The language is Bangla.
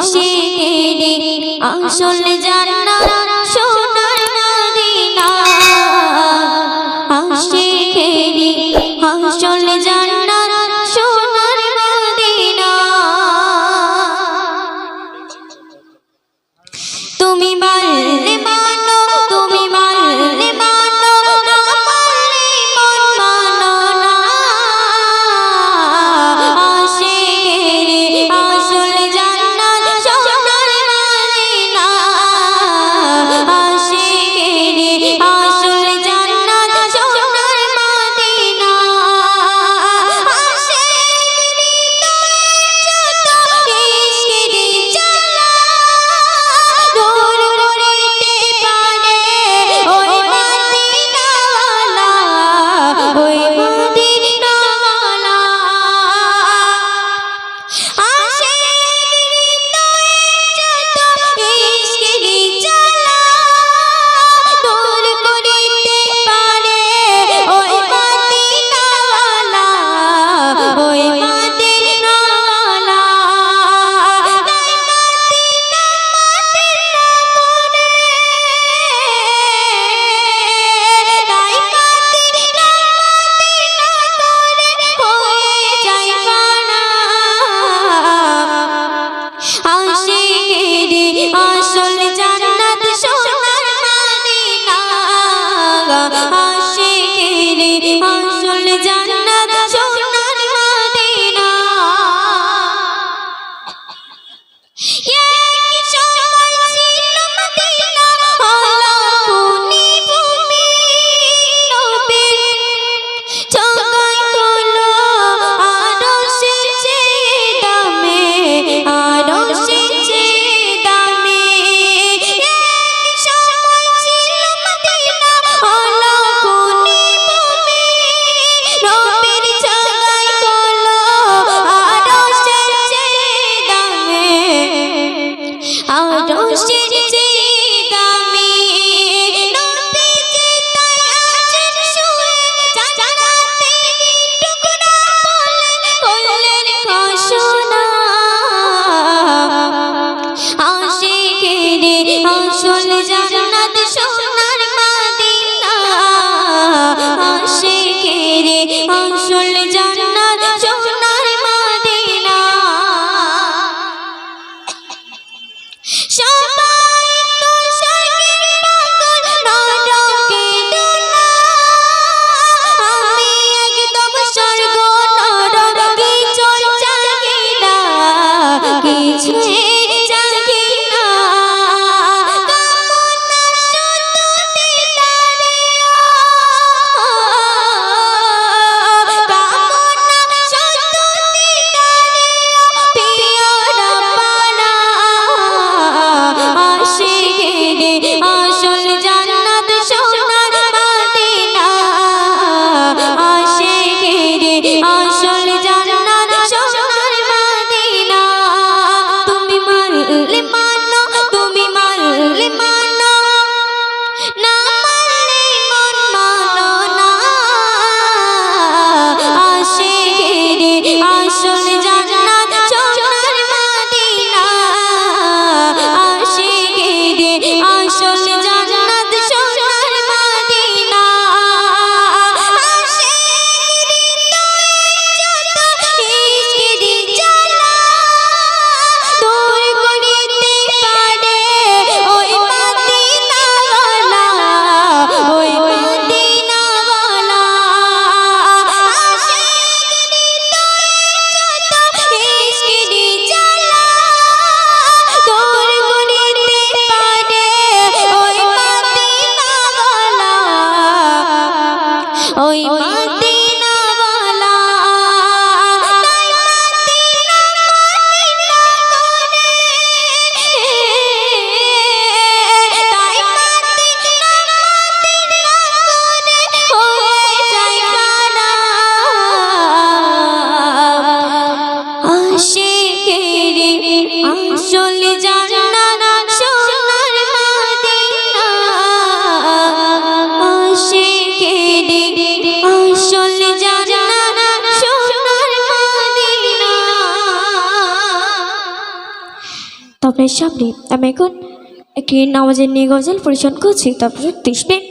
আশিকেরি আসল জান্নাত সোনার মদিনা আশিকেরি আসল জান্নাত সোনার মদিনা তুমি মানলে মানো তুমি মানলে মানো না মানলে মন মানো না আশিকেরি আসল জান্নাত সোনার মদিনা আশিকেরি আসল জান্নাত সোনার মদিনা আশিকেরি যত ইশকেরি জ্বালা দূর করিতে পারে ওই মদিনাওয়ালা ওই মদিনাওয়ালা আশিকেরি যত ইশকেরি জ্বালা দূর করিতে পারে ওই মদিনাওয়ালা ওই মদিনাওয়ালা তাই মদিনা মদিনা করে তাই মদিনা মদিনা করে হয়ে যায় ফানা আশিকেরি আসল জান্নাত সোনার মদিনা আশিকেরি আসল জান্নাত সোনার মদিনা এক সময় ছিল মদিনা হলো খুনি ভূমি নবীর চোখায় হলো আরশের চেয়ে দামি আরশের চেয়ে দামি এক সময় ছিল মদিনা হলো খুনি ভূমি নবীর চোখায় হলো আরশের চেয়ে দামি আরশের চেয়ে দামি নবীজি তাই আছেন শুয়ে জান্নাতে টুকরা বলে করলেন ঘোষণা আশিকেরি আসল জান্নাত সোনার মদিনা আশিকেরি আসল জান্নাত সোনার মদিনা সবাই তো স্বর্গের পাগল নরকে দুনা আমি একদম স্বর্গ নরক কিছুই চাহি না কিছুই চাহি না কামনা শুধু দিদারে কামনা শুধু দিদারে প্রিয় রব্বানা আশিকেরি আসল জান্নাত সোনার মদিনা আশিকেরি আসল জান্নাত সোনার মদিনা তুমি মানলে মানো তুমি মানলে মানো না মানলে মন মানো না আশিকেরি আসল জান্নাত সোনার মদিনা আশিকেরি আসল জান্নাত সোনার মদিনা আশিকেরি যত ইশকেরি জ্বালা দূর করিতে পারে ওই মদিনাওয়ালা ওই মদিনাওয়ালা আশিকেরি যত ইশকেরি জ্বালা দূর করিতে পারে ওই মদিনাওয়ালা ওই মদিনাওয়ালা তাই মদিনা মদিনা করে তাই মদিনা মদিনা করে হয়ে যায় ফানা আশিকেরি আসল জান্নাত সোনার মদিনা আশিকেরি আপনার সামনে আমি এখন একটি নামাজের নিয়ে গজল পরিবেশন করছি, তারপরে 30 মিনিট